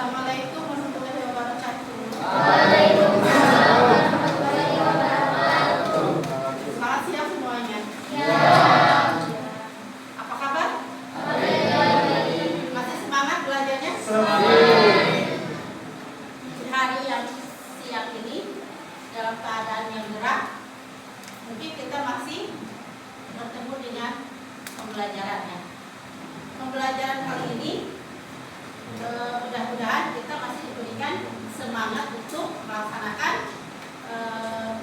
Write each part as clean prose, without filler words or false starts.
Assalamualaikum warahmatullahi wabarakatuh. Waalaikumsalam warahmatullahi wabarakatuh. Selamat siang semuanya. Ya. Apa kabar? Baik. Masih semangat belajarnya? Di hari yang siang ini dalam keadaan yang gerak, mungkin kita masih bertemu dengan pembelajarannya. Pembelajaran kali ini mudah-mudahan kita masih diberikan semangat untuk melaksanakan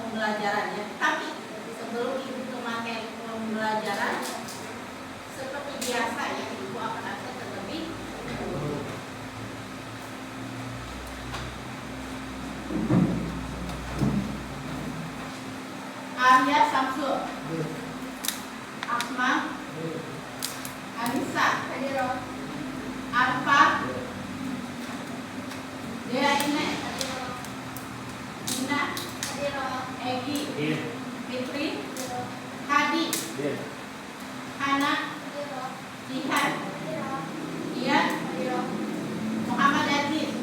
pembelajarannya. Tapi sebelum ibu ke materi pembelajaran, seperti biasa ya, ibu akan akses terlebih dahulu. Arya Samsul, Asma, Anissa, Arfa, Dea Ine, Nina, Egi, Fitri, Hadi, Hana, Jihan, Ian, Muhammad Aziz,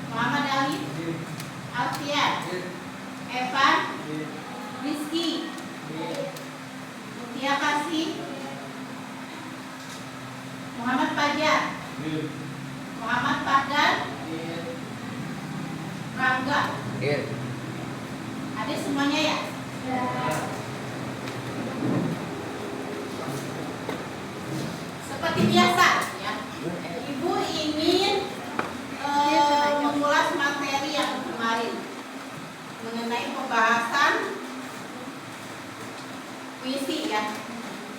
Muhammad Ali, Alfian, Evan, Rizky, Mutia Kasih, Muhammad Fajar, Muhammad Fadlan, Rangga. Adik semuanya ya? Seperti biasa ya, ibu ingin mengulas materi yang kemarin mengenai pembahasan puisi ya.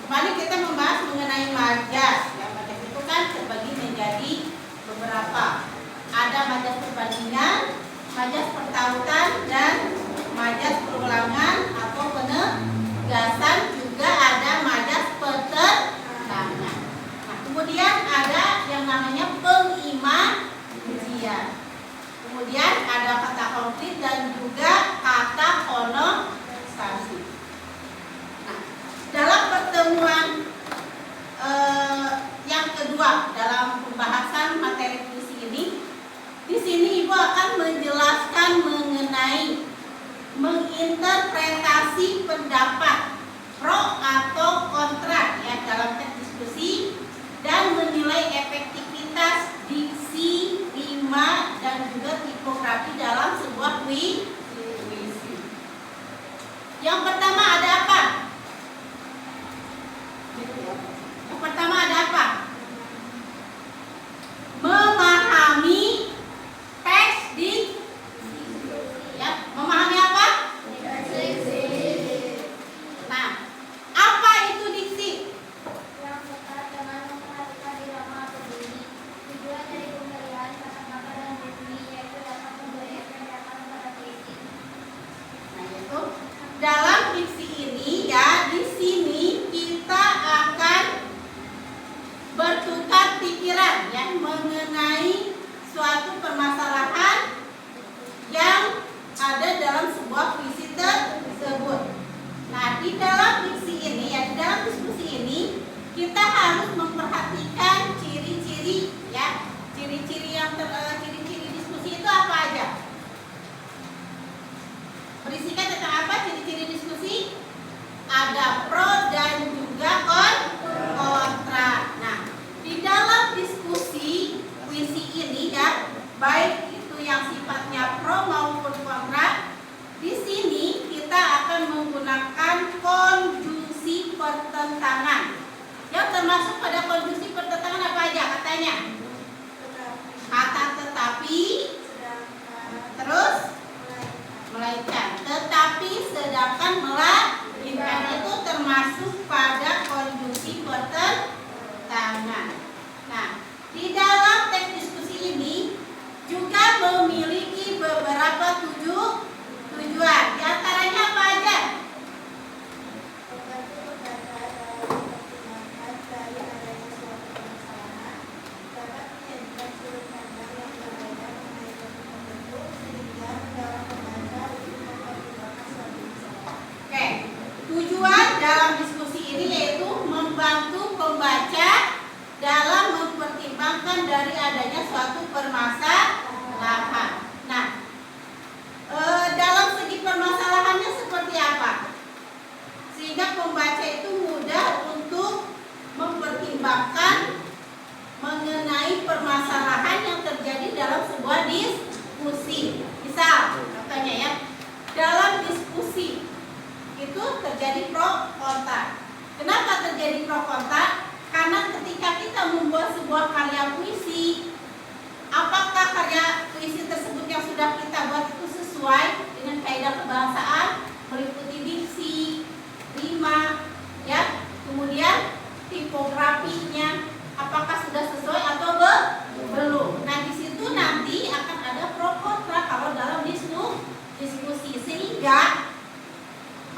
Kemarin kita membahas mengenai majas. Ya, majas itu kan terbagi menjadi beberapa. Ada majas perbandingan, majas pertautan, dan majas perulangan atau penegasan. Juga ada majas pertentangan. Nah, kemudian ada yang namanya pengimajian. Kemudian ada kata konkret dan juga kata konotasi. Nah, dalam pertemuan yang kedua dalam pembahasan materi puisi ini, di sini ibu akan menjelaskan mengenai menginterpretasi pendapat pro atau kontra ya dalam teks diskusi dan menilai efektivitas diksi, rima, dan juga tipografi dalam sebuah puisi. Yang pertama ada apa? Yang pertama ada apa? Memahami teks diksi. Ya, memahami apa? Nah, apa itu diksi? Yang tepat dengan memperhatikan irama atau bunyi. Tujuan dari pemberian kata-kata dan bunyi yaitu dapat memberi efek yang akan pada puisi. Nah, yaitu dalam diksi ini ya, di sini kita akan bertukar pikiran ya mengenai suatu permasalahan yang ada dalam sebuah puisi tersebut. Nah, di dalam diksi ini ya, di dalam diskusi ini kita harus memperhatikan ciri-ciri ya, ciri-ciri yang ciri-ciri diskusi itu apa aja? Berisikan tentang apa ciri-ciri diskusi? Ada pro dan juga kontra. Nah, di dalam diskusi puisi ini ya, baik itu yang sifatnya pro maupun kontra, di sini kita akan menggunakan konjungsi pertentangan. Yang termasuk pada konjungsi pertentangan apa aja katanya? Kata tetapi, terus melainkan. Tetapi, sedangkan, melainkan itu termasuk pada konjungsi pertentangan. Nah, di dalam teks diskusi ini juga memiliki beberapa tujuan. Di antaranya apa aja? Oke, tujuan dalam diskusi ini yaitu membantu pembaca dalam mempertimbangkan dari adanya suatu permasalahan. Nah, dalam segi permasalahannya seperti apa? Sehingga pembaca itu mudah untuk mempertimbangkan mengenai permasalahan yang terjadi dalam sebuah diskusi. Misal, contohnya ya, dalam diskusi itu terjadi pro kontra. Kenapa terjadi pro kontra? Karena ketika kita membuat sebuah karya puisi, apakah karya puisi tersebut yang sudah kita buat itu sesuai dengan kaidah kebahasaan, meliputi diksi, rima, ya, kemudian tipografinya, apakah sudah sesuai atau belum? Nah, di situ nanti akan ada pro kontra kalau dalam diskusi, sehingga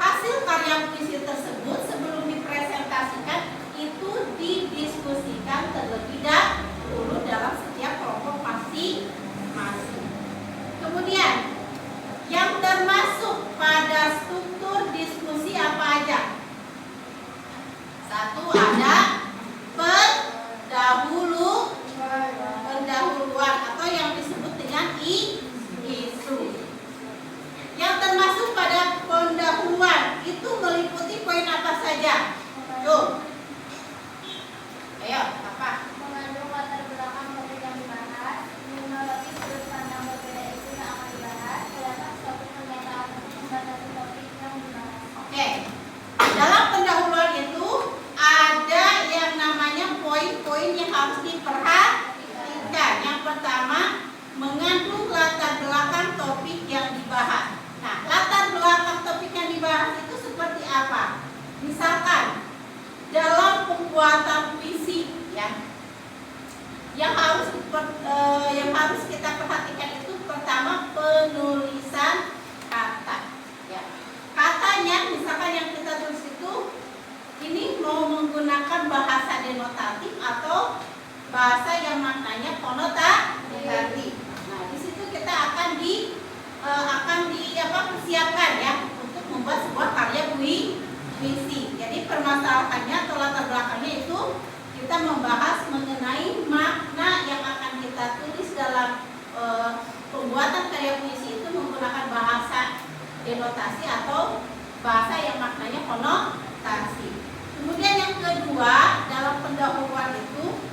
hasil karya puisi tersebut sebelum dipresentasikan itu didiskusikan terlebih dahulu dalam setiap kelompok masing-masing. Kemudian yang termasuk pada struktur diskusi apa aja? Satu, ada pendahuluan atau yang disebut dengan isu. Yang termasuk pada pendahuluan itu meliputi poin apa saja? Tuh. Ayo, apa? Mengandung latar belakang topik yang dibahas, menyoroti sudut pandang berbeda isu yang akan dibahas, terdapat suatu pernyataan untuk membatasi topik yang dibahas. Oke. Dalam pendahuluan itu ada yang namanya poin-poin yang harus diperhatikan. Yang pertama, mengandung latar belakang topik yang dibahas. Nah, latar belakang topik yang dibahas itu seperti apa? Misalkan dalam pembuatan puisi, ya, yang harus kita perhatikan itu pertama penulisan kata. Ya. Katanya, misalkan yang kita tulis itu ini mau menggunakan bahasa denotatif atau bahasa yang maknanya konotatif. Nah, di situ kita akan persiapkan ya untuk membuat sebuah karya puisi. Jadi permasalahannya atau latar belakangnya itu kita membahas mengenai makna yang akan kita tulis dalam pembuatan karya puisi itu menggunakan bahasa denotasi atau bahasa yang maknanya konotasi. Kemudian yang kedua, dalam pendahuluan itu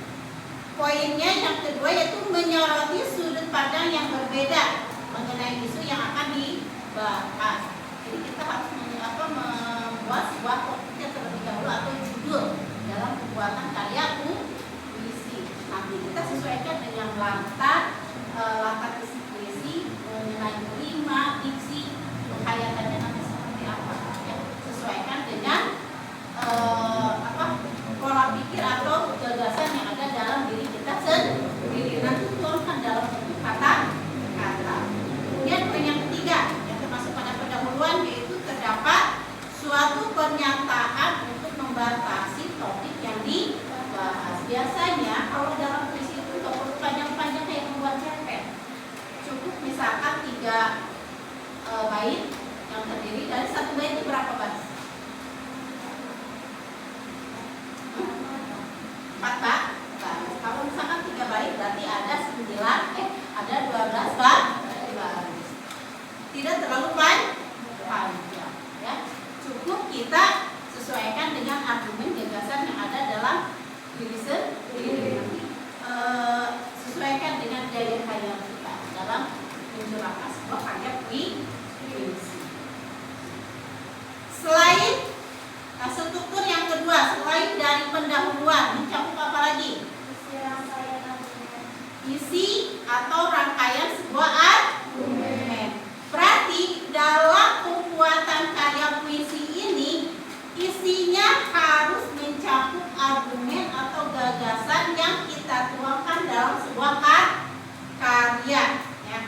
poinnya yang kedua yaitu menyoroti sudut pandang yang berbeda mengenai isu yang akan dibahas. Jadi kita harus membuat sebuah topiknya terlebih dahulu atau judul dalam pembuatan karya puisi. Nanti kita sesuaikan dengan latar isi puisi mengenai rima, diksi, penghayatannya nanti seperti apa. Ya, sesuaikan dengan pola pikir atau gagasan yang ada dalam diri kita sendiri. Nanti tuangkan dalam bentuk kata-kata. Kemudian poin yang ketiga yang termasuk pada pendahuluan yaitu terdapat suatu pernyataan untuk membatasi topik yang dibahas. Biasanya kalau dalam puisi itu nggak perlu panjang-panjang kayak membuat cerpen. Cukup misalkan 3 bait yang terdiri dari 1 bait itu berapa bait? 4 bait. Kalau misalkan 3 bait berarti ada 12 bait. Tidak terlalu panjang, ya. Cukup kita sesuaikan dengan argumen gagasan yang ada dalam diri sendiri. Sesuaikan dengan daya khayal kita dalam mencurahkan sebuah karya puisi. Selain struktur yang kedua, selain dari pendahuluan, mencakup apa lagi? Isi atau rangkaian sebuah argumen. Berarti dalam pembuatan karya puisi ini isinya harus mencakup argumen atau gagasan yang kita tuangkan dalam sebuah karya. Ya.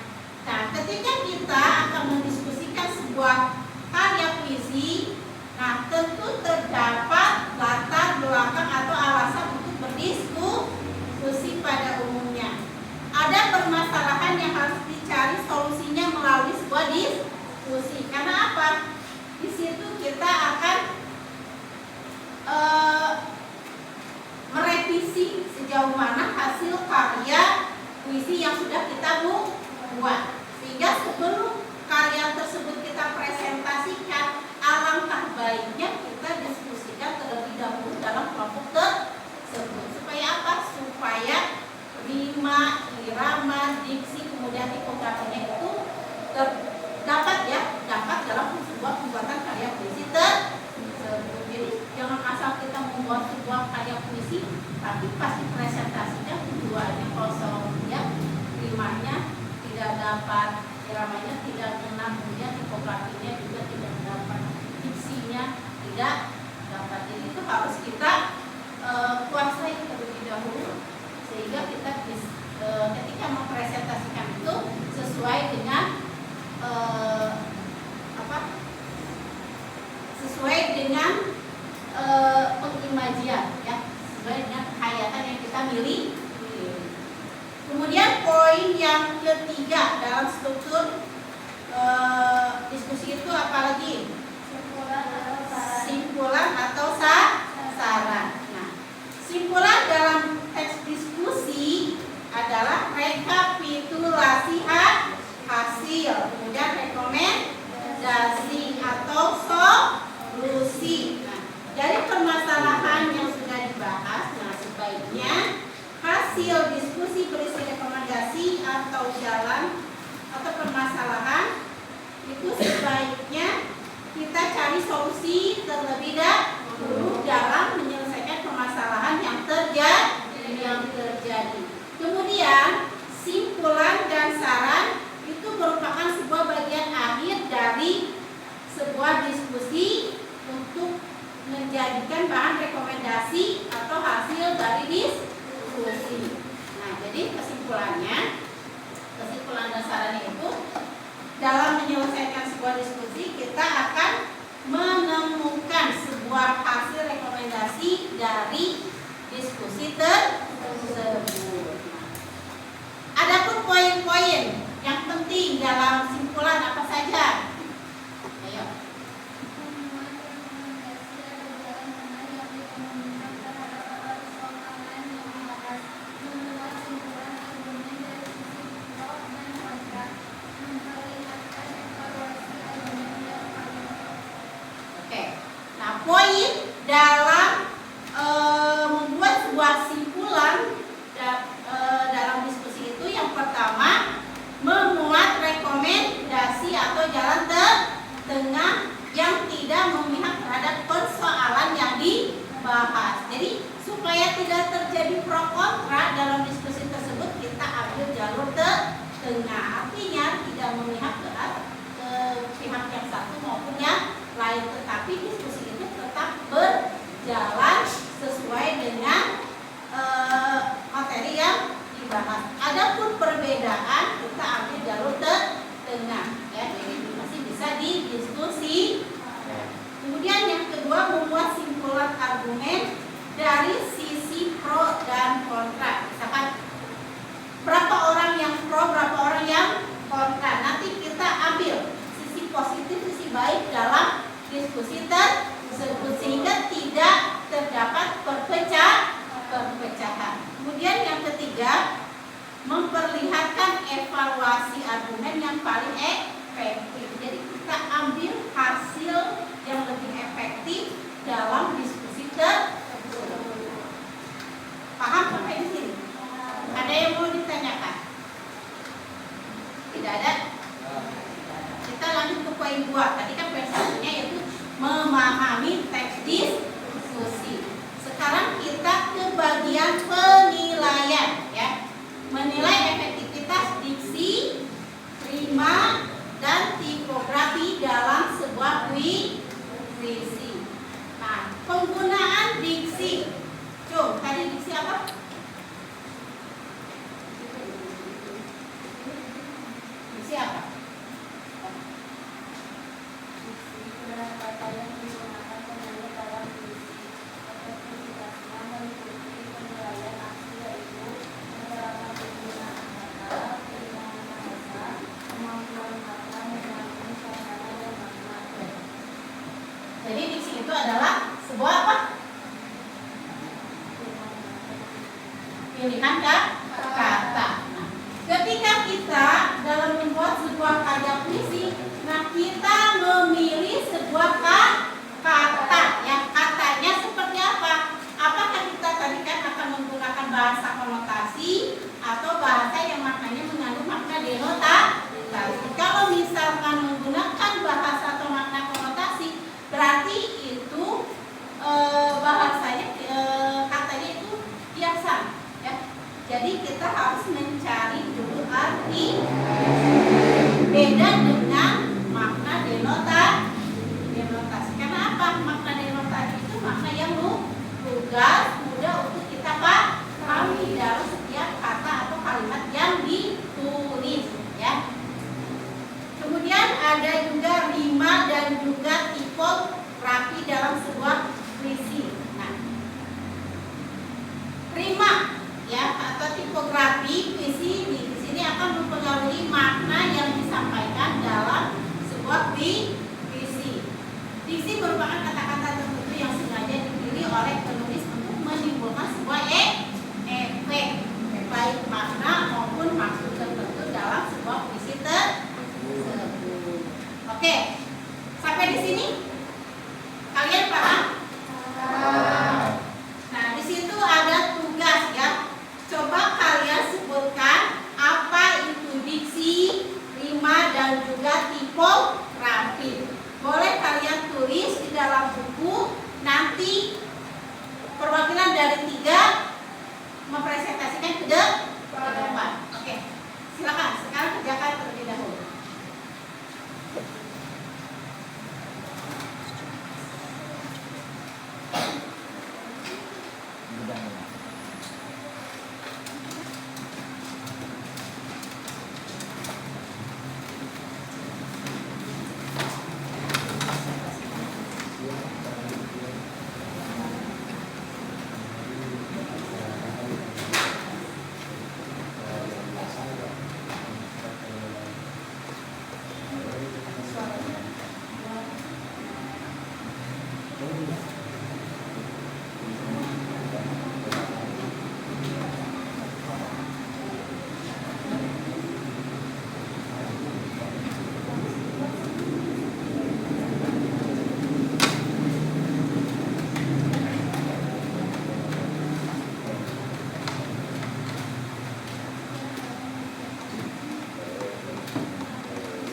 Nah, ketika kita akan mendiskusikan sebuah karya puisi, nah tentu terdapat latar belakang atau alasan untuk berdiskusi pada umumnya. Ada permasalahan yang harus dicari solusinya melalui sebuah diskusi. Karena apa? Di situ kita akan merevisi sejauh mana hasil karya kita buat. Sehingga sebelum karya tersebut kita presentasikan, alangkah baiknya kita diskusikan terlebih dahulu dalam kelompok tersebut. Supaya apa? Supaya rima, irama, diksi, kemudian tipografinya itu dapat dalam sebuah pembuatan karya puisi tersebut. Jadi jangan asal kita membuat sebuah karya puisi tapi pasti presentasinya keduanya kosong, ya, rimanya tidak dapat, iramanya tidak kena, kemudian tipografinya juga tidak dapat, diksinya tidak dapat. Jadi itu harus kita kuasai terlebih dahulu sehingga kita ketika mempresentasikan itu sesuai dengan pengimajian, ya, sesuai dengan hayatan yang kita miliki. Kemudian poin yang ketiga dalam struktur diskusi itu apalagi? Simpulan atau saran. Nah, simpulan dalam teks diskusi adalah rekapitulasi hasil, kemudian rekomendasi atau solusi. Nah, dari permasalahan yang sudah dibahas, nah sebaiknya hasil diskusi berisi rekomendasi atau jalan atau permasalahan itu sebaiknya kita cari solusi terlebih dahulu dalam menyelesaikan permasalahan yang terjadi. Kemudian simpulan dan saran itu merupakan sebuah bagian akhir dari sebuah diskusi untuk menjadikan bahan rekomendasi atau hasil dari diskusi. Nah, jadi kesimpulan dan sarannya itu dalam menyelesaikan sebuah diskusi kita akan menemukan sebuah hasil rekomendasi dari diskusi tersebut. Adapun poin-poin yang penting dalam simpulan apa saja? Ayo. Oke. Nah, poin dalam membuat sebuah simpulan dalam diskusi itu yang pertama memuat rekomendasi atau jalan tengah yang tidak memihak terhadap persoalan yang dibahas. Jadi supaya tidak terjadi pro kontra dalam diskusi tersebut kita ambil jalur tengah, artinya tidak memihak ke pihak yang satu maupun yang lain, tetapi diskusi itu tetap berjalan sesuai dengan materi yang dibahas. Adapun perbedaan kita ambil jalur tengah, ya, jadi masih bisa didiskusi. Kemudian yang kedua membuat simpulan argumen dari sisi pro dan kontra. Misalkan berapa orang yang pro, berapa orang yang kontra. Nanti kita ambil sisi positif, sisi baik dalam diskusi tersebut sehingga tidak terdapat perpecahan. Kemudian yang ketiga memperlihatkan evaluasi argumen yang paling efektif. Jadi kita ambil hasil yang lebih efektif dalam diskusi tersebut. Paham sampai di sini? Ada yang mau ditanyakan? Tidak ada? Kita lanjut ke poin 2. Tadi kan poin 1-nya yaitu memahami teks diskusi. Sekarang kita ke bagian penilaian, ya. Menilai efektivitas diksi, rima, dan tipografi dalam sebuah puisi. Nah, penggunaan diksi. Cung, tadi diksi apa? Diksi apa? kita harus mencari dulu arti. Beda dengan makna denotasi. Karena apa? Makna denotasi itu makna yang lugas, mudah untuk kita pahami dalam setiap kata atau kalimat yang ditulis, ya. Kemudian ada juga rima dan juga tipografi dalam sebuah puisi. Nah, rima ya atau tipografi puisi di sini akan mempengaruhi makna yang disampaikan dalam sebuah puisi. Diksi merupakan kata-kata tertentu yang sengaja dipilih oleh penulis untuk menimbulkan sebuah efek baik makna maupun maksud tertentu dalam sebuah puisi tersebut. Oke, sampai di sini kalian paham? Nah, di situ ada tugas ya. Coba kalian sebutkan apa itu diksi, rima dan juga tipografi. Boleh kalian tulis di dalam buku. Nanti perwakilan dari 3 mempresentasikan ke depan. Oke, silakan. Sekarang kerjakan terlebih dahulu.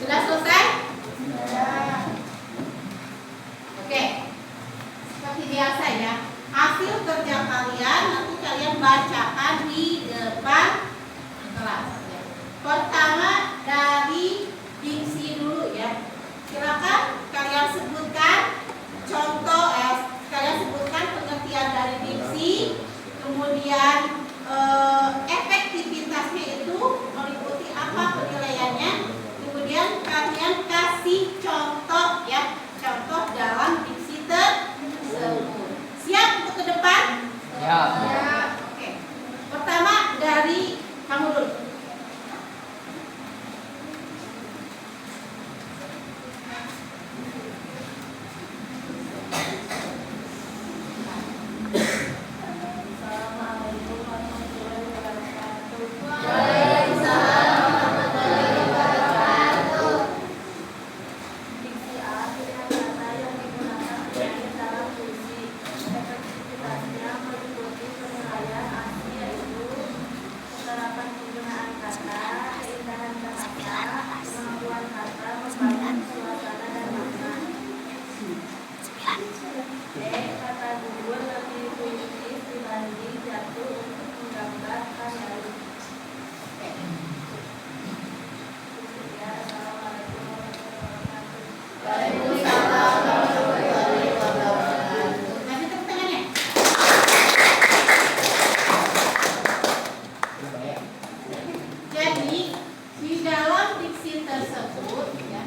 Sudah selesai? Oke. Seperti biasa ya. Hasil kerja kalian nanti kalian bacakan di depan kelas ya. Pertama dari diksi dulu ya. Silakan kalian sebutkan contoh kalian sebutkan pengertian dari diksi, kemudian efektivitasnya itu meliputi apa penilaiannya. Kemudian kalian kasih contoh ya, contoh dalam diksi tersebut. Siap untuk ke depan? Ya. Oke. Pertama dari kamu dulu. Assalamualaikum warahmatullahi wabarakatuh. Diksi A pilihan kata yang digunakan penyair dalam puisi. Efektivitasnya meliputi penilaian asli yaitu penerapan penggunaan kata, keindahan bahasa, kemampuan kata membangun suasana dan makna. Kata gugur lebih puitis dibanding jatuh untuk menggambar karya. Assalamualaikum warahmatullahi wabarakatuh. Waalaikumsalam warahmatullahi wabarakatuh. Kasih tepuk tangannya. Jadi di dalam diksi tersebut ya,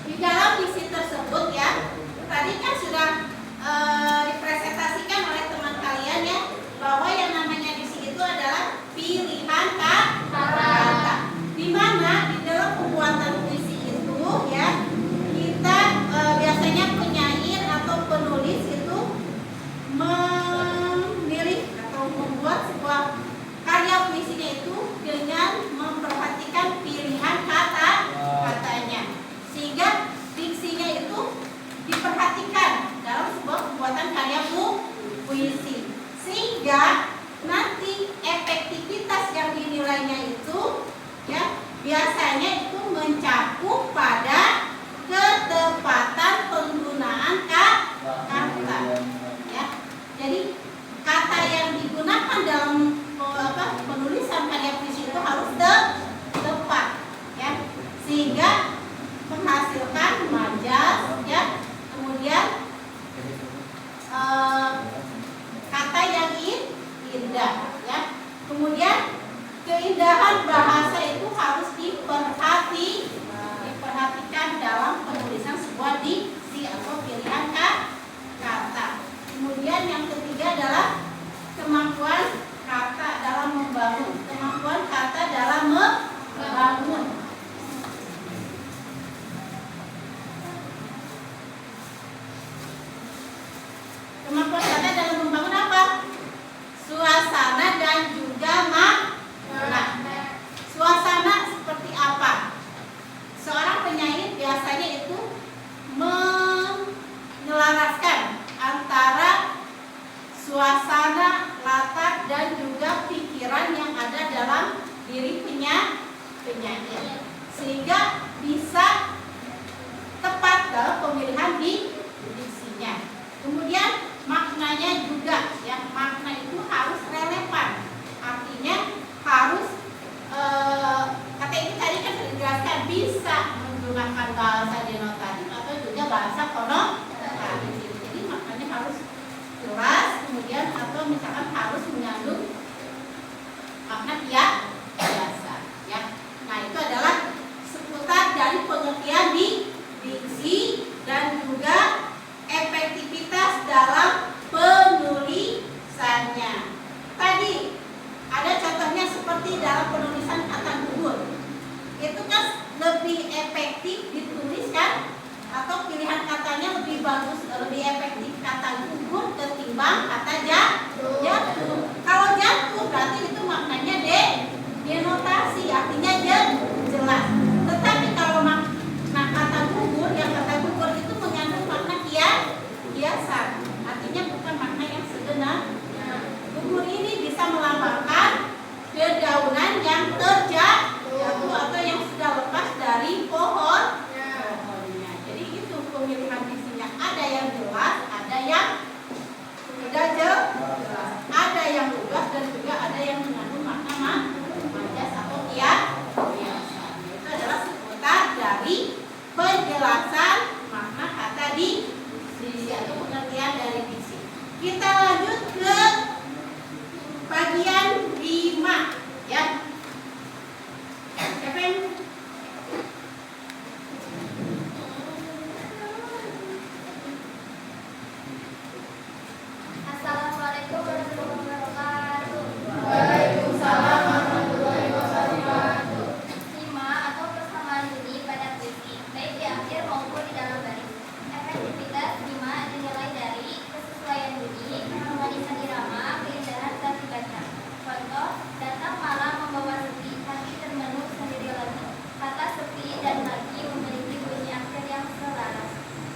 di dalam diksi tersebut ya, tadi kan sudah dipresentasikan oleh teman kalian ya, bahwa yang namanya diksi itu adalah pilihan kata. Di mana di dalam pembuatan puisi itu ya, kita biasanya penyair atau penulis itu memilih atau membuat sebuah karya puisinya itu dengan memperhatikan pilihan katanya, sehingga diksinya itu diperhatikan suasana, latar, dan juga pikiran yang ada dalam diri penyair, sehingga bisa tepat dalam pemilihan diksinya. Kemudian maknanya juga, ya, makna itu harus relevan, artinya harus kata ini tadi kan sudah dijelaskan, bisa menggunakan bahasa denotatif atau juga bahasa konotatif. Jadi maknanya harus jelas, kemudian atau misalkan harus mengandung makna biasa, ya. Nah, itu adalah seputar dari pengertian diksi dan juga efektivitas dalam penulisannya. Tadi ada contohnya seperti dalam penulisan kata gugur. Itu kan lebih efektif dituliskan atau pilihan katanya lebih bagus, lebih efektif kata gugur ketimbang kata jatuh. Kalau jatuh berarti itu maknanya denotasi, artinya jelas. Tetapi kalau makna kata gugur, yang kata gugur itu mengandung makna kiasan, artinya bukan makna yang sebenarnya. Gugur ini bisa melambangkan dedaunan yang terjatuh atau yang sudah lepas dari pohonnya. Jadi itu pemilihan diksinya, ada yang jelas, ada yang tidak jelas, ada yang lugas, dan juga ada yang mengandung makna majas atau kiasan. Itu adalah seputar dari penjelasan makna kata diksi atau pengertian dari diksi. Kita lanjut ke bagian 5, ya. Siapa yang Assalamualaikum warahmatullahi wabarakatuh. Waalaikumsalam warahmatullahi wabarakatuh. 5 atau persamaan bunyi pada puisi, baik di akhir maupun di dalam baris. Efektivitas 5 dinilai dari kesesuaian bunyi, keharmonisan irama, keindahan dan dibaca. Contoh, datang malam membawa sepi, hati termenung sendiri lagi. Kata sepi dan lagi memiliki bunyi akhir yang selaras.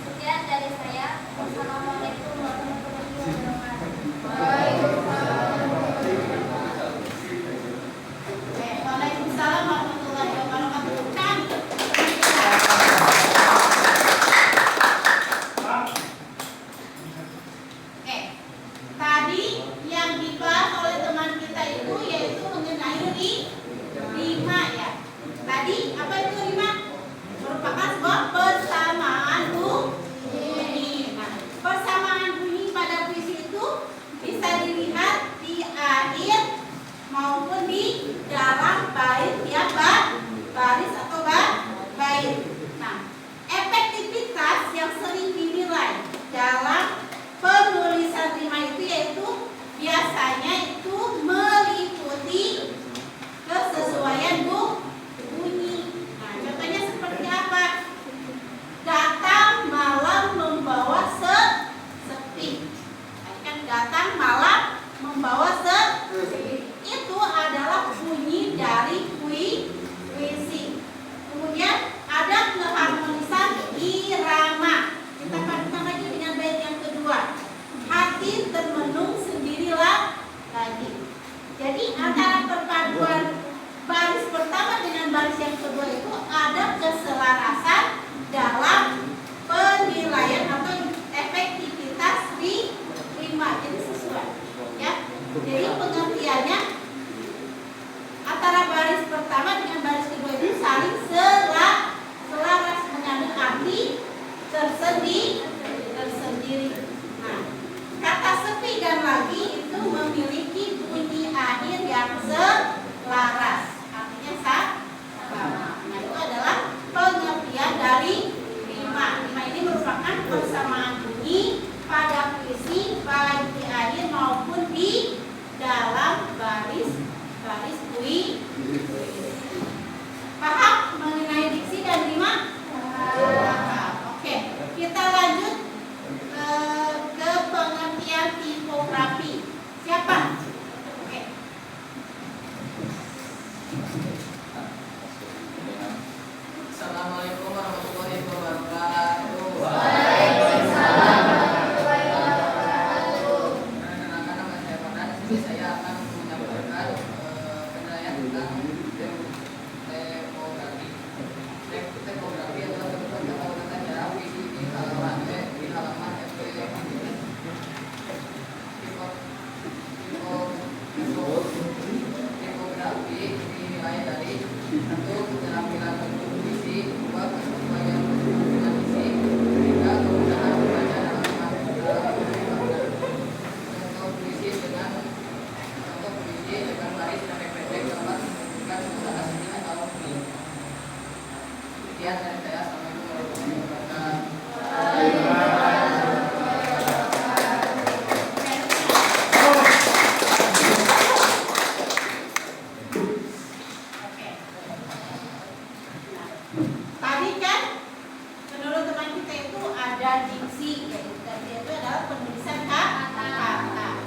Sekian dari saya. Wassalamualaikum warahmatullahi wabarakatuh. Waalaikumsalam warahmatullahi wabarakatuh. Kan? Oke. Tadi yang dibahas oleh teman kita itu yaitu mengenai 5, ya. Tadi apa itu 5? Merupakan sebuah persamaan bunyi. Nah, persamaan bunyi pada puisi itu bisa dilihat di akhir maupun di dalam bait tiap baris atau bait. Nah, efektivitas yang sering dinilai dalam penulisan rima itu yaitu biasanya itu meliputi kesesuaian bunyi. Nah, contohnya seperti apa? Datang malam membawa sepi. Tadi kan datang malam membawa sepi. Itu adalah bunyi dari puisi. Kemudian ada keharmonisan irama. Kita padukan lagi dengan bait yang kedua. Hati termenung sendirilah lagi. Jadi antara perpaduan baris pertama dengan baris yang kedua itu ada keselarasan dalam penilaian atau efektivitas rima. Jadi sesuai, ya. Jadi pengertiannya antara baris pertama dengan baris kedua itu saling selaras, mengandung arti tersendiri. Nah, kata sepi dan lagi itu memiliki bunyi akhir yang selaras, artinya sama. Nah, itu adalah pengertian dari rima. Rima ini merupakan persamaan bunyi pada puisi baik di akhir maupun di dalam baris puisi. Paham mengenai diksi dan rima? Oke, kita lanjut ke pengertian tipografi. Siapa? Oke. Assalamualaikum warahmatullahi wabarakatuh. Waalaikumsalam Sekian dari saya. Assalamualaikum warahmatullahi wabarakatuh. Oke. Nah, tadi kan menurut teman kita itu ada diksi, itu adalah penulisan kata.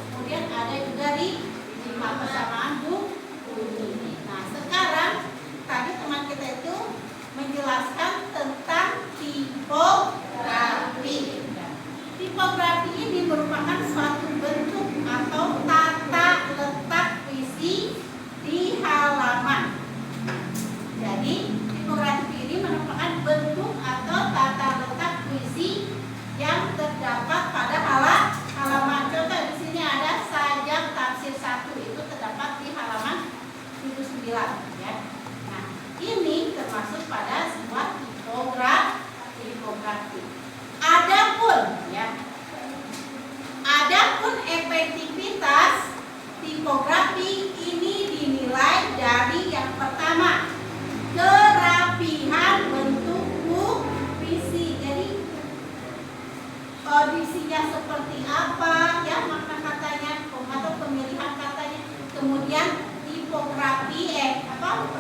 Kemudian ada juga rima persamaan bunyi. Nah, sekarang tadi teman kita itu menjelaskan tentang tipografi. Tipografi ini merupakan suatu bentuk atau tata letak puisi di halaman. Jadi tipografi ini merupakan bentuk atau tata letak puisi yang terdapat pada halaman. Contoh di sini ada sajak tafsir 1, itu terdapat di halaman 79 ya. Nah, ini termasuk pada sebuah tipografi. Adapun efektivitas tipografi ini dinilai dari yang pertama, kerapihan bentuk puisi. Jadi kondisinya seperti apa ya, makna katanya atau pemilihan katanya. Kemudian tipografi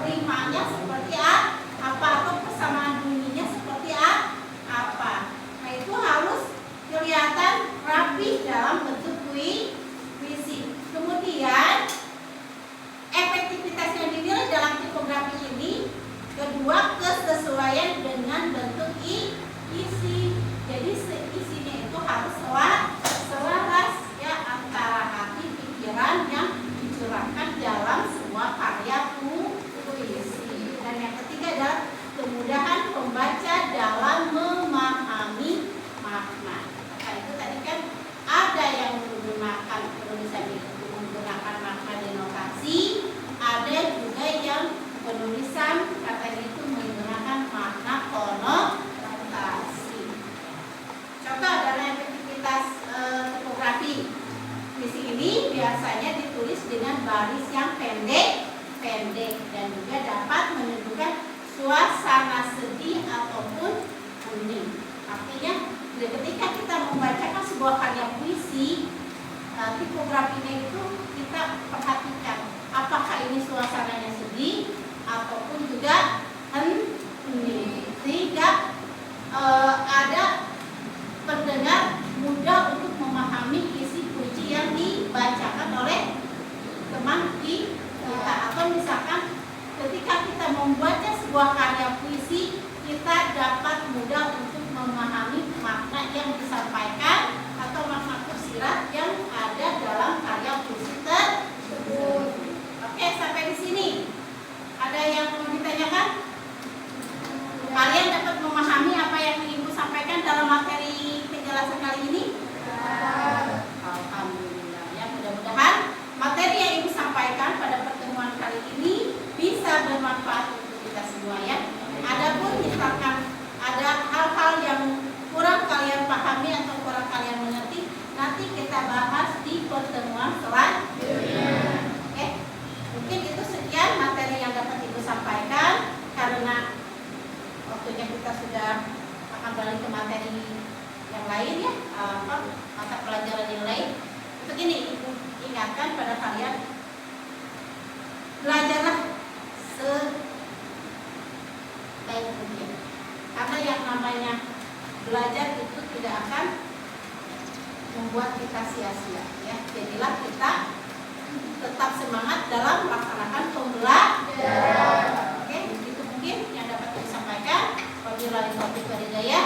rimanya seperti apa atau persamaan bunyinya seperti apa. Nah, itu harus kelihatan rapi dalam bentuk puisi. Kemudian efektivitas yang dinilai dalam tipografi ini, kedua, kesesuaian dengan bentuk isi. Jadi isinya itu harus selaras ya antara hati pikiran yang dicurahkan dalam semua karya puisi. Dan yang ketiga adalah kemudahan pembaca dalam memahami makna. Maka itu tadi kan ada yang menggunakan penulisan itu menggunakan makna denotasi, ada juga yang penulisan katanya itu menggunakan makna konotasi. Contoh adalah efektivitas tipografi. Puisi ini biasanya ditulis dengan baris yang pendek dan juga dapat menunjukkan suasana sedih ataupun kuning. Artinya ketika kita membacakan sebuah karya puisi, tipografinya itu kita perhatikan apakah ini suasananya sedih ataupun juga kuning, sehingga ada pendengar mudah untuk memahami isi puisi yang dibacakan oleh teman kita. Atau misalkan ketika kita membaca sebuah karya puisi, kita dapat mudah untuk memahami makna yang disampaikan atau makna tersirat yang ada dalam karya puisi tersebut. Oke, sampai di sini ada yang mau ditanyakan? Kalian dapat memahami apa yang Ibu sampaikan dalam materi penjelasan kali ini? Alhamdulillah ya, mudah-mudahan materi yang Ibu sampaikan pada pertemuan kali ini bisa bermanfaat untuk kita semua ya. Adapun misalkan ada hal-hal yang kurang kalian pahami atau kurang kalian mengerti, nanti kita bahas di pertemuan selanjutnya. Oke, mungkin itu sekian materi yang dapat Ibu sampaikan. Karena waktunya kita sudah akan balik ke materi yang lain ya, mata pelajaran yang lain. Untuk ini Ibu ingatkan pada kalian, belajarlah sebaik mungkin. Karena yang namanya belajar itu tidak akan membuat kita sia-sia ya. Jadilah kita tetap semangat dalam melaksanakan pembelajaran. Oke, itu mungkin yang dapat saya sampaikan. Wabillahi taufiq wal hidayah.